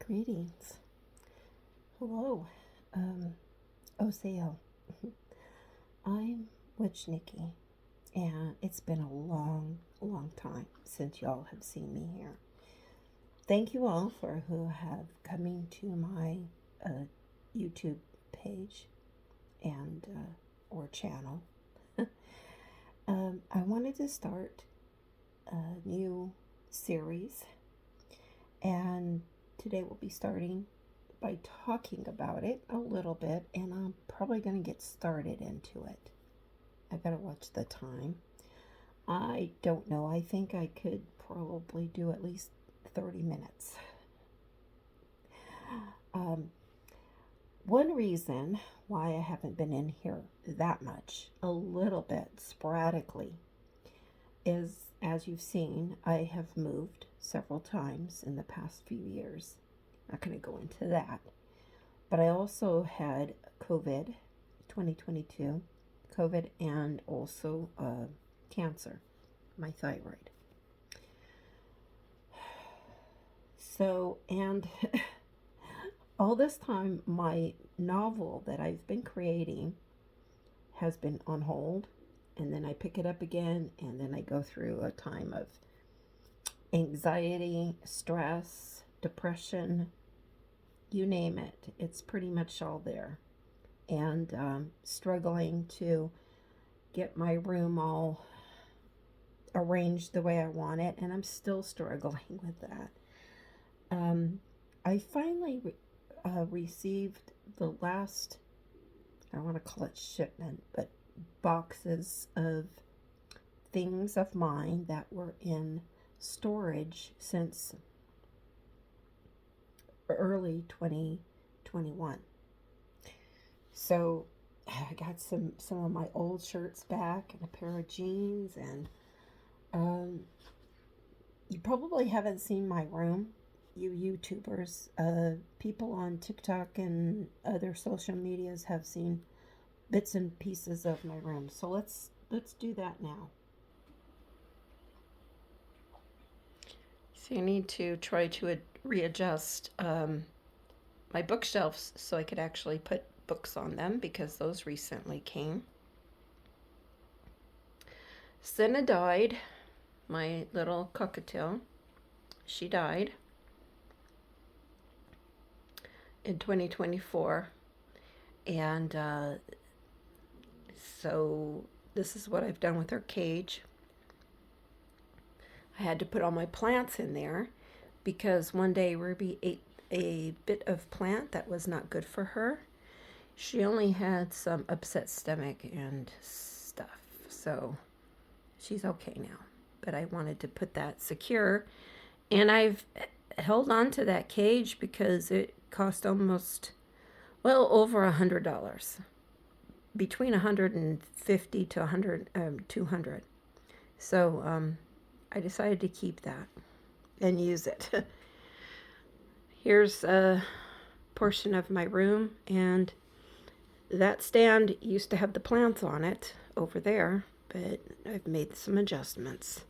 Greetings. Hello. OCL. I'm Witch Nikki, and it's been a long time since y'all have seen me here. Thank you all for who have coming to my YouTube page and or channel. I wanted to start a new series, and today we'll be starting by talking about it a little bit, and I'm probably going to get started into it. I gotta watch the time. I don't know. I think I could probably do at least 30 minutes. Um, One reason why I haven't been in here that much, a little bit sporadically, is as you've seen, I have moved several times in the past few years. I'm not going to go into that. But I also had COVID 2022, COVID, and also cancer, my thyroid. So, and all this time, my novel that I've been creating has been on hold, and then I pick it up again, and then I go through a time of anxiety, stress, depression, you name it. It's pretty much all there. And struggling to get my room all arranged the way I want it, and I'm still struggling with that. Um, I finally received the last, I don't want to call it shipment, but boxes of things of mine that were in storage since early 2021. So I got some of my old shirts back and a pair of jeans, and um, you probably haven't seen my room, you YouTubers. People on TikTok and other social medias have seen bits and pieces of my room. So let's do that now. So you need to try to readjust my bookshelves so I could actually put books on them because those recently came. Senna died, my little cockatiel. She died in 2024, and so this is what I've done with her cage. I had to put all my plants in there because one day Ruby ate a bit of plant that was not good for her. She only had some upset stomach and stuff, so she's okay now. But I wanted to put that secure, and I've held on to that cage because it cost almost, well, over $100, between 150 to 100, 200. So I decided to keep that and use it. Here's a portion of my room, and that stand used to have the plants on it over there, but I've made some adjustments.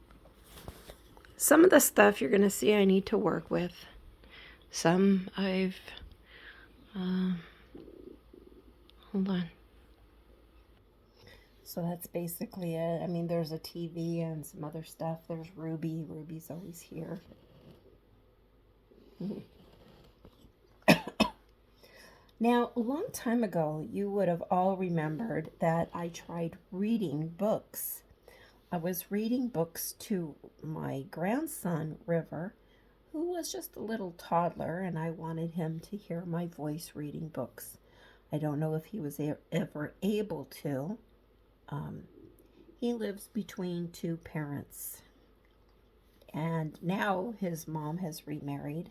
Some of the stuff you're going to see I need to work with. Some I've, hold on. So that's basically it. I mean, there's a TV and some other stuff. There's Ruby. Ruby's always here. Now, a long time ago, you would have all remembered that I tried reading books. I was reading books to my grandson, River, who was just a little toddler, and I wanted him to hear my voice reading books. I don't know if he was ever able to. He lives between two parents, and now his mom has remarried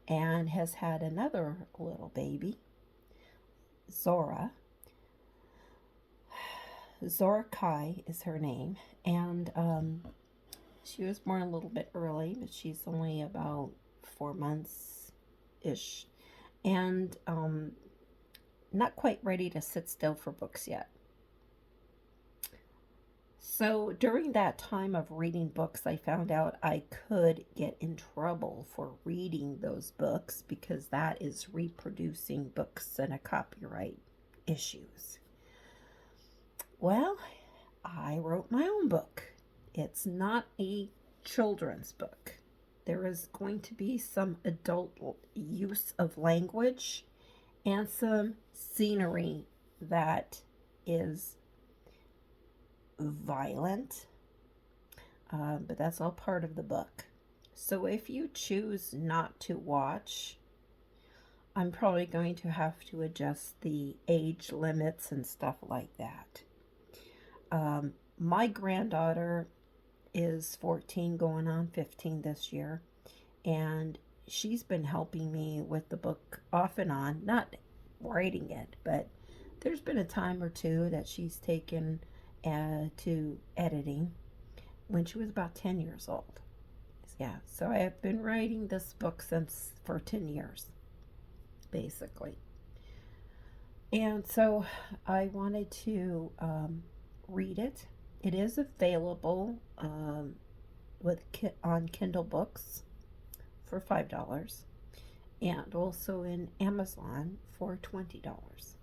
and has had another little baby, Zora. Zora Kai is her name, and she was born a little bit early, but she's only about 4 months ish, and not quite ready to sit still for books yet. So during that time of reading books, I found out I could get in trouble for reading those books because that is reproducing books and a copyright issues. Well, I wrote my own book. It's not a children's book. There is going to be some adult use of language and some scenery that is violent, but that's all part of the book. So if you choose not to watch, I'm probably going to have to adjust the age limits and stuff like that. My granddaughter is 14 going on 15 this year, and she's been helping me with the book off and on, not writing it, but there's been a time or two that she's taken to editing when she was about 10 years old. Yeah, so I have been writing this book for 10 years, basically. And so I wanted to read it. It is available on Kindle Books for $5 and also in Amazon for $20.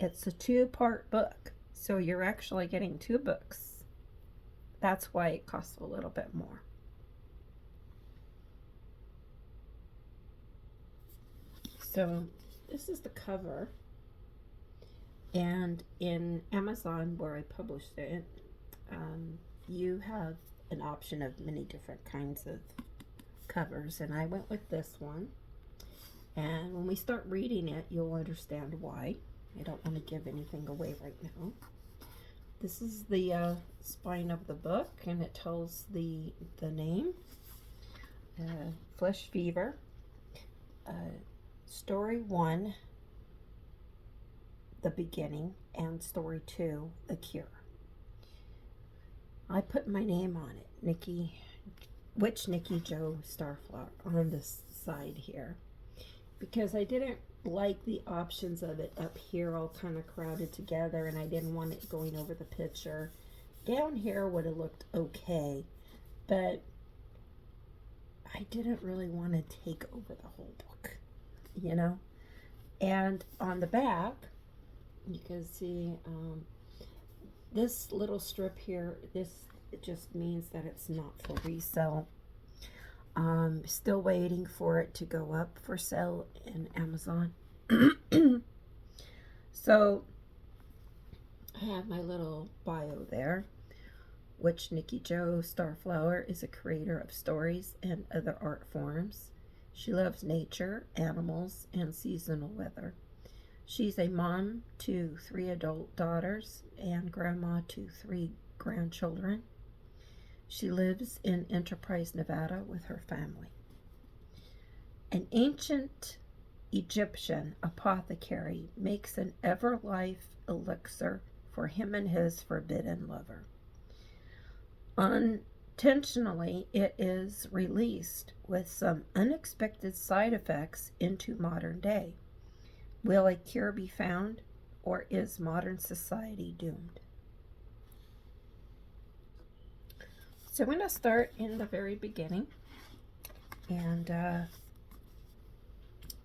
It's a 2-part book, so you're actually getting 2 books. That's why it costs a little bit more. So this is the cover, and in Amazon where I published it, you have an option of many different kinds of covers, and I went with this one. And when we start reading it, you'll understand why. I don't want to give anything away right now. This is the spine of the book, and it tells the name. Flesh Fever. Story 1, The Beginning, and Story 2, The Cure. I put my name on it, Nikki Jo Starflower, on this side here, because I didn't like the options of it up here all kind of crowded together, and I didn't want it going over the picture. Down here would have looked okay, but I didn't really want to take over the whole book, you know. And on the back, you can see this little strip here. It just means that it's not for resale. Still waiting for it to go up for sale in Amazon. So I have my little bio there, which Nikki Jo Starflower is a creator of stories and other art forms. She loves nature, animals, and seasonal weather. She's a mom to 3 adult daughters and grandma to 3 grandchildren. She lives in Enterprise, Nevada with her family. An ancient Egyptian apothecary makes an ever-life elixir for him and his forbidden lover. Unintentionally, it is released with some unexpected side effects into modern day. Will a cure be found, or is modern society doomed? So I'm going to start in the very beginning, and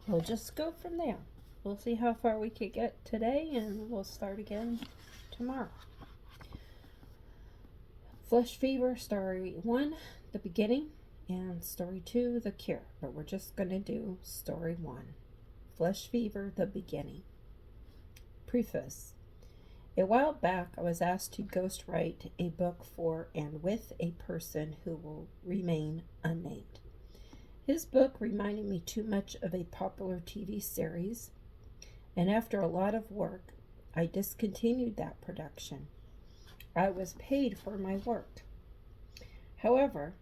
we'll just go from there. We'll see how far we could get today, and we'll start again tomorrow. Flesh Fever, Story 1, The Beginning, and Story 2, The Cure. But we're just going to do Story 1, Flesh Fever, The Beginning. Preface. A while back, I was asked to ghostwrite a book for and with a person who will remain unnamed. His book reminded me too much of a popular TV series, and after a lot of work, I discontinued that production. I was paid for my work. However,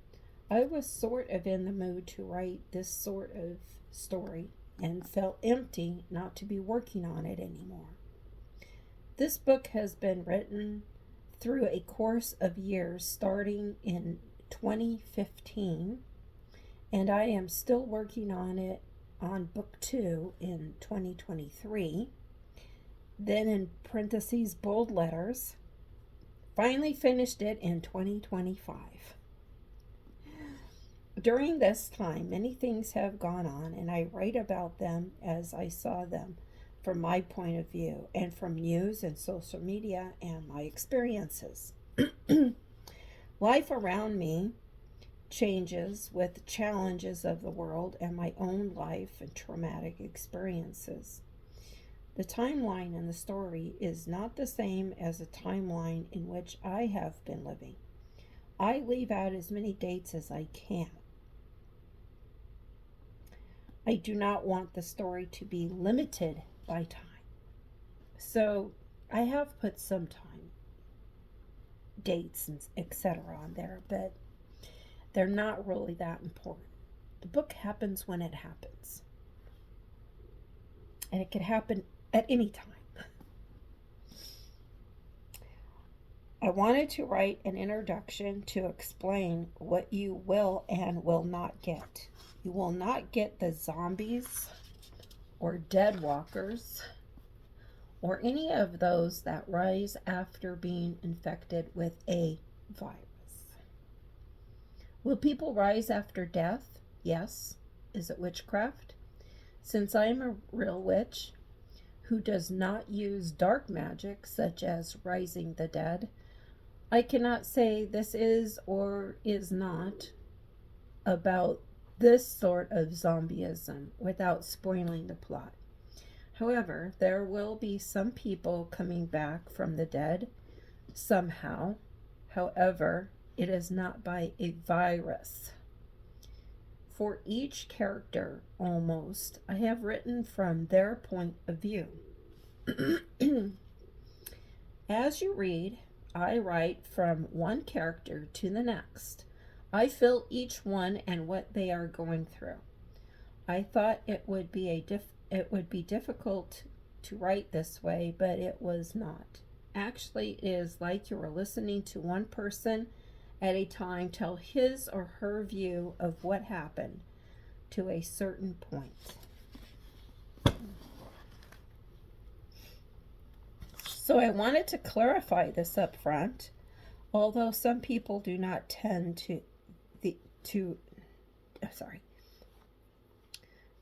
I was sort of in the mood to write this sort of story and felt empty not to be working on it anymore. This book has been written through a course of years starting in 2015, and I am still working on it on book 2 in 2023. Then in parentheses, bold letters, finally finished it in 2025. During this time, many things have gone on, and I write about them as I saw them from my point of view and from news and social media and my experiences. Life around me changes with the challenges of the world and my own life and traumatic experiences. The timeline in the story is not the same as the timeline in which I have been living. I leave out as many dates as I can. I do not want the story to be limited by time. So I have put some time, dates, and etc. on there, but they're not really that important. The book happens when it happens, and it can happen at any time. I wanted to write an introduction to explain what you will and will not get. You will not get the zombies or dead walkers or any of those that rise after being infected with a virus. Will people rise after death? Yes. Is it witchcraft? Since I am a real witch who does not use dark magic such as rising the dead, I cannot say this is or is not about this sort of zombieism without spoiling the plot. However, there will be some people coming back from the dead somehow. However, it is not by a virus. For each character, almost, I have written from their point of view. As you read, I write from one character to the next. I feel each one and what they are going through. I thought it would be difficult to write this way, but it was not. Actually, it is like you are listening to one person at a time tell his or her view of what happened to a certain point. So I wanted to clarify this up front, although some people do not tend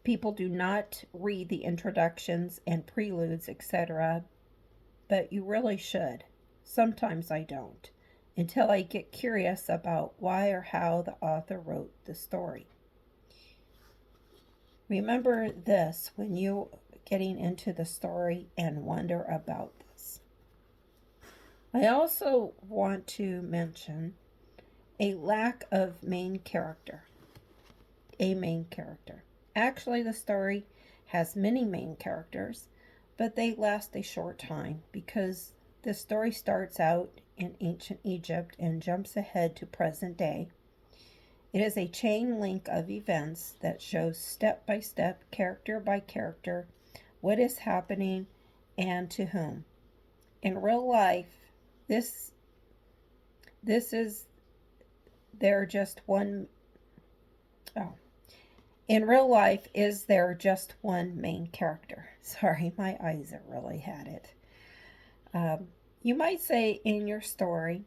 people do not read the introductions and preludes, etc., but you really should. Sometimes I don't, until I get curious about why or how the author wrote the story. Remember this when you getting into the story and wonder about this. I also want to mention a lack of main character. A main character. Actually, the story has many main characters, but they last a short time because the story starts out in ancient Egypt and jumps ahead to present day. It is a chain link of events that shows step by step, character by character, what is happening and to whom. In real life, this is there just one in real life, is there just one main character? Sorry, my eyes have really had it. You might say in your story,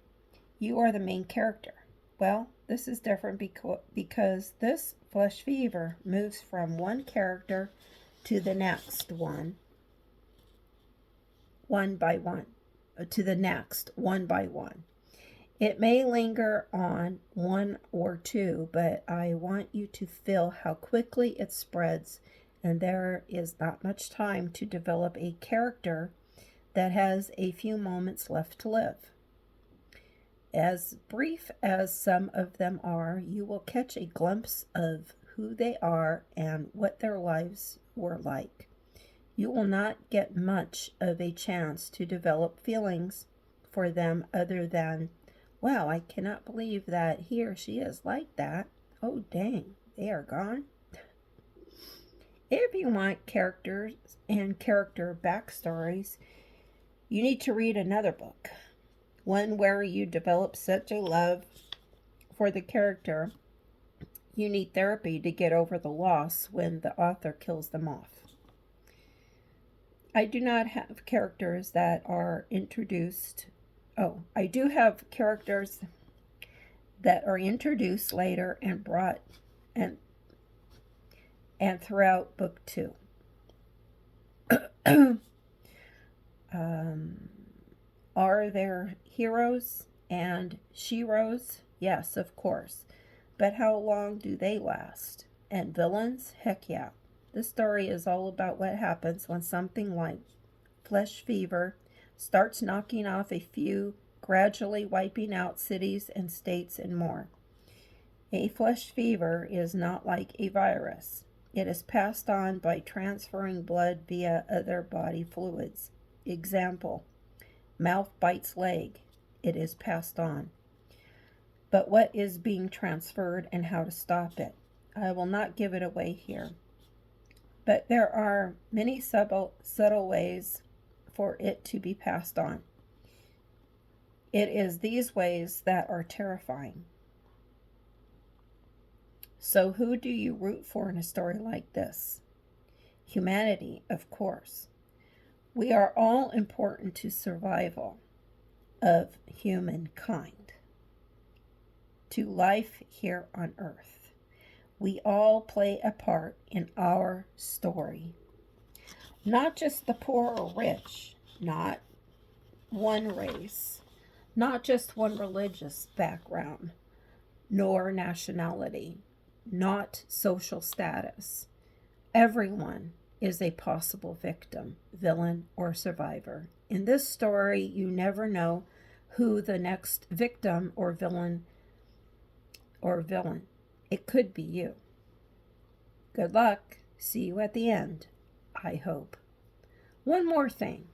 you are the main character. Well, this is different because this flesh fever moves from one character to the next one by one, to the next one by one. It may linger on one or two, but I want you to feel how quickly it spreads, and there is not much time to develop a character that has a few moments left to live. As brief as some of them are, you will catch a glimpse of who they are and what their lives were like. You will not get much of a chance to develop feelings for them other than, wow, I cannot believe that he or she is like that. Oh, dang, they are gone. If you want characters and character backstories, you need to read another book. One where you develop such a love for the character, you need therapy to get over the loss when the author kills them off. I do not have characters that are introduced. Oh, I do have characters that are introduced later and brought and throughout book 2. um, are there heroes and sheroes? Yes, of course. But how long do they last? And villains? Heck yeah. This story is all about what happens when something like flesh fever starts knocking off a few, gradually wiping out cities and states and more. A flesh fever is not like a virus. It is passed on by transferring blood via other body fluids. Example, mouth bites leg. It is passed on. But what is being transferred and how to stop it? I will not give it away here. But there are many subtle ways for it to be passed on. It is these ways that are terrifying. So who do you root for in a story like this? Humanity, of course. We are all important to survival of humankind, to life here on earth. We all play a part in our story. Not just the poor or rich, not one race, not just one religious background, nor nationality, not social status. Everyone is a possible victim, villain, or survivor. In this story, you never know who the next victim or villain. It could be you. Good luck. See you at the end, I hope. One more thing.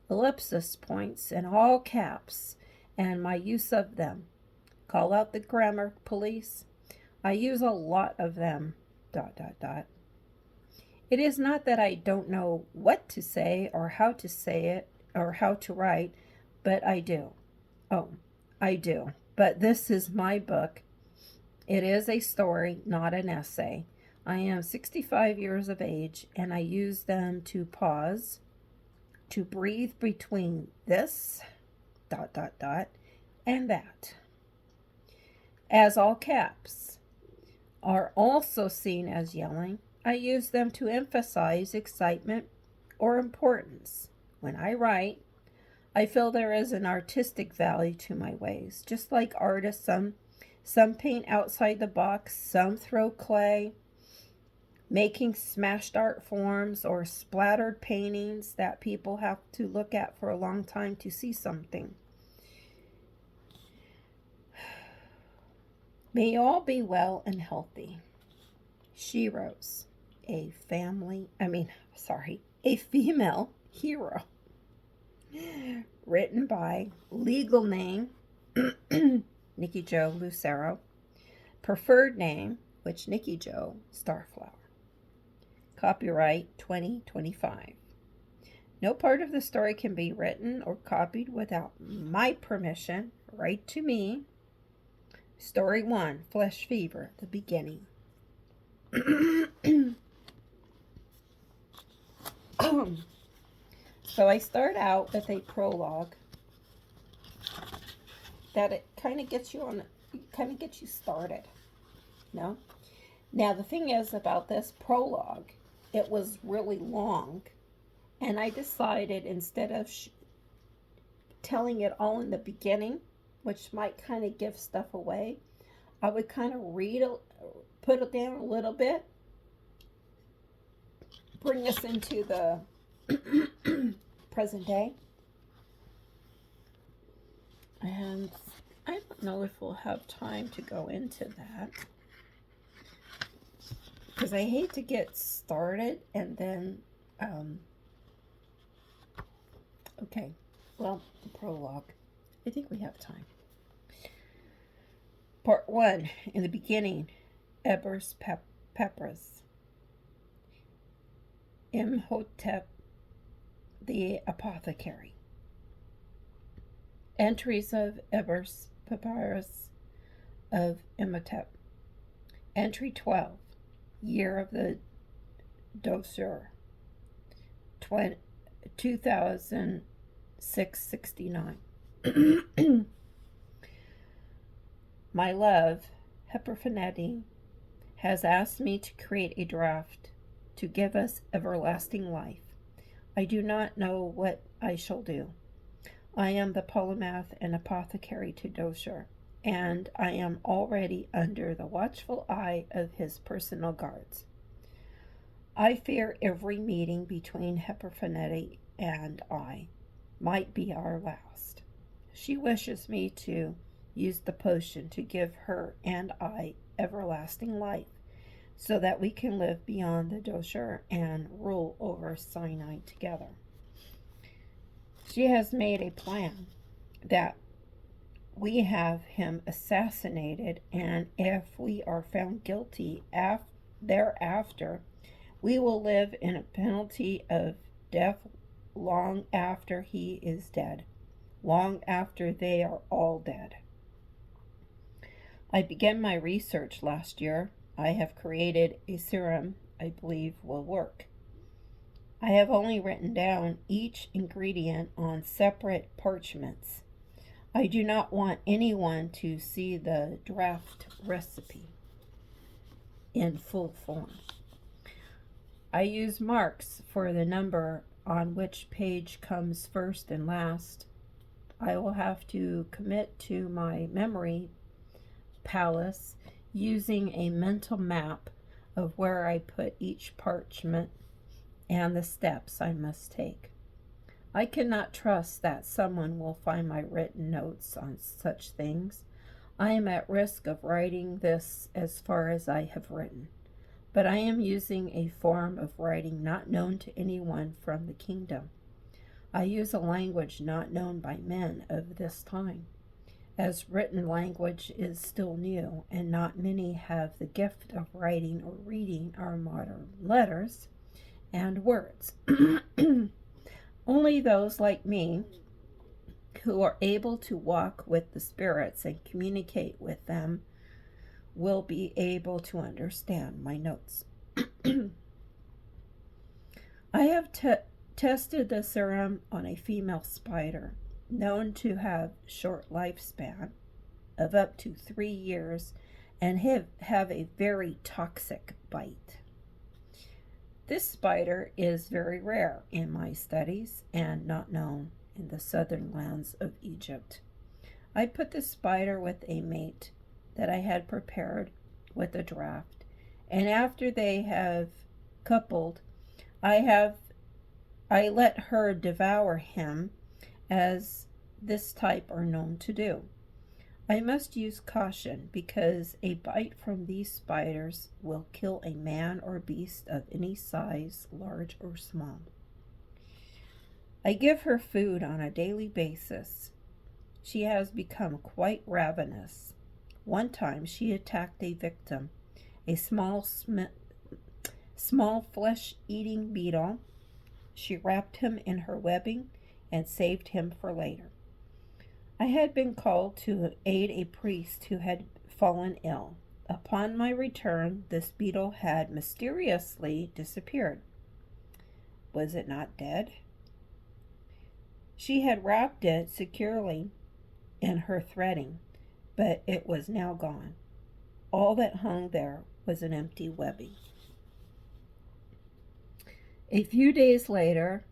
Ellipsis points in all caps and my use of them. Call out the grammar police. I use a lot of them. ... It is not that I don't know what to say or how to say it or how to write, but I do. Oh, I do. But this is my book. It is a story, not an essay. I am 65 years of age, and I use them to pause, to breathe between this ... and that. As all caps are also seen as yelling, I use them to emphasize excitement or importance. When I write, I feel there is an artistic value to my ways. Just like artists, some paint outside the box, some throw clay, making smashed art forms or splattered paintings that people have to look at for a long time to see something. May you all be well and healthy. Sheroes, a female hero. Written by, legal name, Nikki Jo Lucero. Preferred name, which Nikki Jo Starflower. Copyright 2025. No part of the story can be written or copied without my permission. Write to me. Story 1, Flesh Fever, the beginning. So I start out with a prologue that it kind of gets you started. No? Now the thing is about this prologue, it was really long, and I decided instead of telling it all in the beginning, which might kind of give stuff away, I would kind of put it down a little bit, bring us into the present day. And I don't know if we'll have time to go into that, because I hate to get started and then, okay, well, the prologue. I think we have time. Part 1, in the beginning, Ebers Papyrus. Imhotep the Apothecary. Entries of Ebers Papyrus of Imhotep. Entry 12, Year of the Dosur. 2006-69. My love, Epiphanetti, has asked me to create a draft to give us everlasting life. I do not know what I shall do. I am the polymath and apothecary to Dosher, and I am already under the watchful eye of his personal guards. I fear every meeting between Epiphanetti and I might be our last. She wishes me to use the potion to give her and I everlasting life, so that we can live beyond the Dosher and rule over Sinai together. She has made a plan that we have him assassinated, and if we are found guilty thereafter, we will live in a penalty of death long after he is dead, long after they are all dead. I began my research last year. I have created a serum I believe will work. I have only written down each ingredient on separate parchments. I do not want anyone to see the draft recipe in full form. I use marks for the number on which page comes first and last. I will have to commit to my memory palace using a mental map of where I put each parchment and the steps I must take. I cannot trust that someone will find my written notes on such things. I am at risk of writing this as far as I have written, but I am using a form of writing not known to anyone from the kingdom. I use a language not known by men of this time, as written language is still new, and not many have the gift of writing or reading our modern letters and words. Only those like me, who are able to walk with the spirits and communicate with them, will be able to understand my notes. I have tested the serum on a female spider, known to have short lifespan of up to 3 years and have a very toxic bite. This spider is very rare in my studies and not known in the southern lands of Egypt. I put the spider with a mate that I had prepared with a draft, and after they have coupled, I let her devour him, as this type are known to do. I must use caution, because a bite from these spiders will kill a man or beast of any size, large or small. I give her food on a daily basis. She has become quite ravenous. One time she attacked a victim, a small flesh-eating beetle. She wrapped him in her webbing and saved him for later. I had been called to aid a priest who had fallen ill. Upon my return, this beetle had mysteriously disappeared. Was it not dead? She had wrapped it securely in her threading, but it was now gone. All that hung there was an empty webbing. A few days later,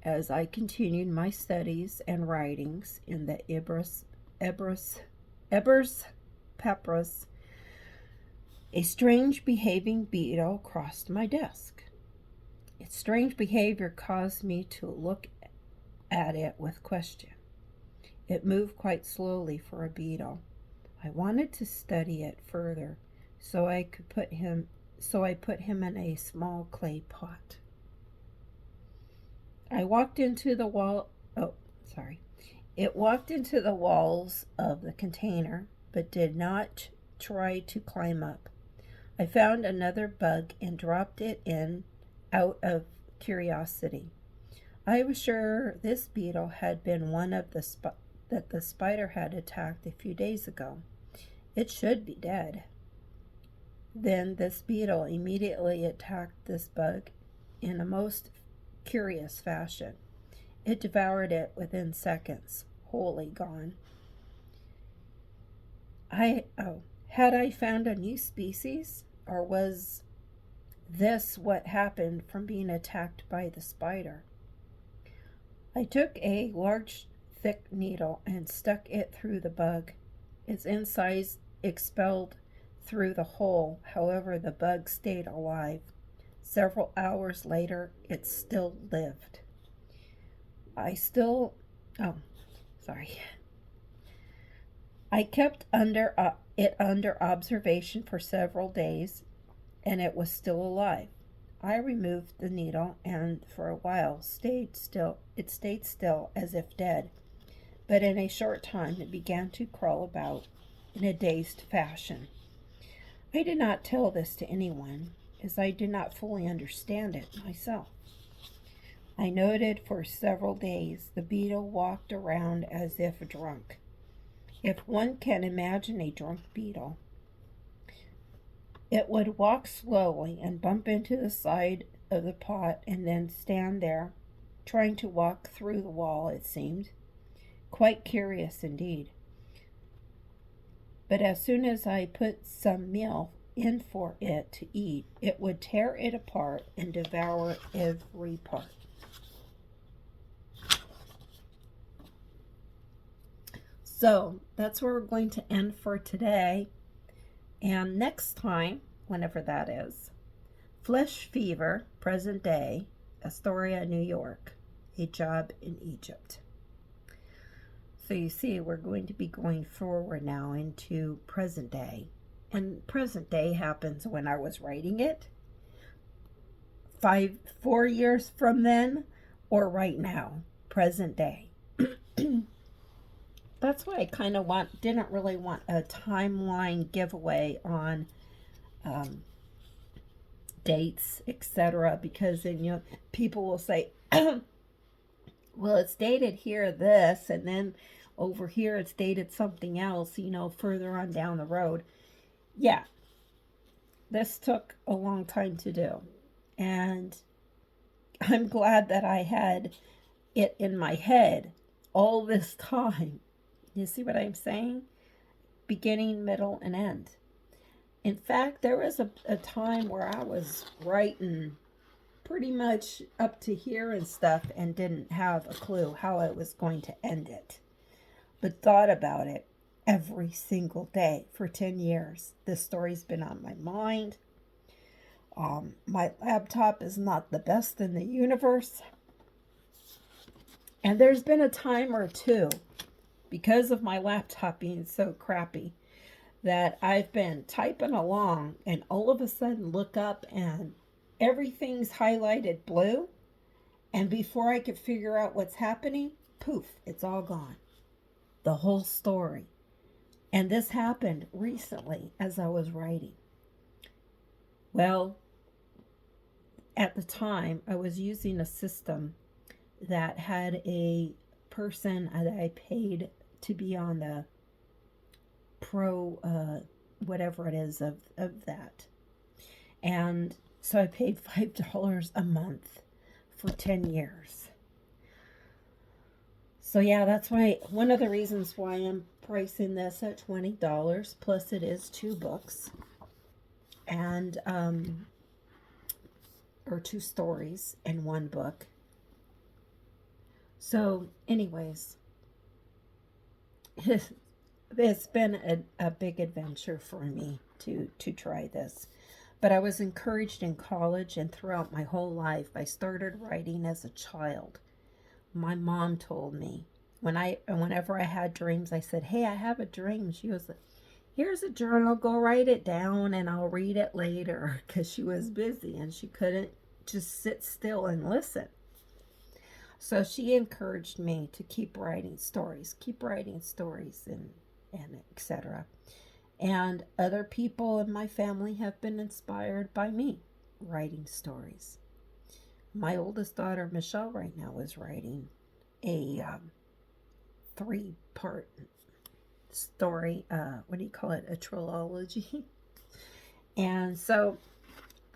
as I continued my studies and writings in the Ebers Papyrus, a strange behaving beetle crossed my desk. Its strange behavior caused me to look at it with question. It moved quite slowly for a beetle. I wanted to study it further, so I put him in a small clay pot. It walked into the walls of the container, but did not try to climb up. I found another bug and dropped it in out of curiosity. I was sure this beetle had been one of that the spider had attacked a few days ago. It should be dead. Then this beetle immediately attacked this bug in a most curious fashion. It devoured it within seconds, wholly gone. Had I found a new species, or was this what happened from being attacked by the spider? I took a large, thick needle and stuck it through the bug. Its insides expelled through the hole. However, the bug stayed alive. Several hours later, it still lived. I still. Oh, sorry. I kept it under observation for several days, and it was still alive. I removed the needle and for a while stayed still. It stayed still as if dead, but in a short time it began to crawl about in a dazed fashion. I did not tell this to anyone, as I did not fully understand it myself. I noted for several days the beetle walked around as if drunk. If one can imagine a drunk beetle, it would walk slowly and bump into the side of the pot and then stand there, trying to walk through the wall, it seemed. Quite curious indeed. But as soon as I put some meal in for it to eat, it would tear it apart and devour every part. So that's where we're going to end for today. And next time, whenever that is, Flesh Fever, present day, Astoria, New York, a job in Egypt. So you see, we're going to be going forward now into present day. And present day happens when I was writing it, 4 years from then, or right now, present day. That's why I didn't really want a timeline giveaway on dates, etc. Because then people will say, well, it's dated here this, and then over here it's dated something else, further on down the road. Yeah, this took a long time to do, and I'm glad that I had it in my head all this time. You see what I'm saying? Beginning, middle, and end. In fact, there was a time where I was writing pretty much up to here and stuff and didn't have a clue how I was going to end it, but thought about it every single day for 10 years. This story's been on my mind. My laptop is not the best in the universe, and there's been a time or two, because of my laptop being so crappy, that I've been typing along and all of a sudden look up and everything's highlighted blue, and before I could figure out what's happening, poof, it's all gone. The whole story. And this happened recently as I was writing. Well, at the time, I was using a system that had a person that I paid to be on the pro whatever it is of that. And so I paid $5 a month for 10 years. So yeah, that's why one of the reasons why I'm pricing this at $20, plus it is 2 books and or 2 stories in 1 book. So anyways, it's been a big adventure for me to try this. But I was encouraged in college and throughout my whole life. I started writing as a child. My mom told me whenever I had dreams, I said, "Hey, I have a dream." She was like, "Here's a journal, go write it down and I'll read it later," because she was busy and she couldn't just sit still and listen. So she encouraged me to keep writing stories and etc. And other people in my family have been inspired by me writing stories. My oldest daughter, Michelle, right now is writing a 3-part story. What do you call it? A trilogy. And so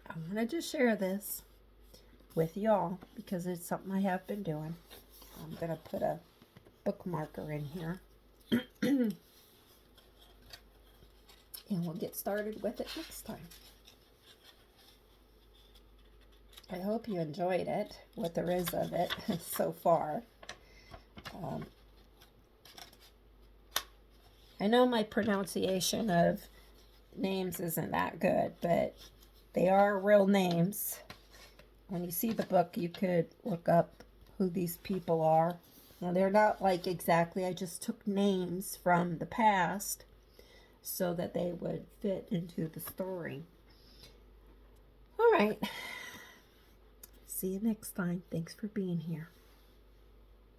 I want to just share this with y'all because it's something I have been doing. I'm going to put a bookmarker in here. And we'll get started with it next time. I hope you enjoyed it, what there is of it so far. I know my pronunciation of names isn't that good, but they are real names. When you see the book, you could look up who these people are. Now, they're not like exactly, I just took names from the past so that they would fit into the story. All right. See you next time. Thanks for being here.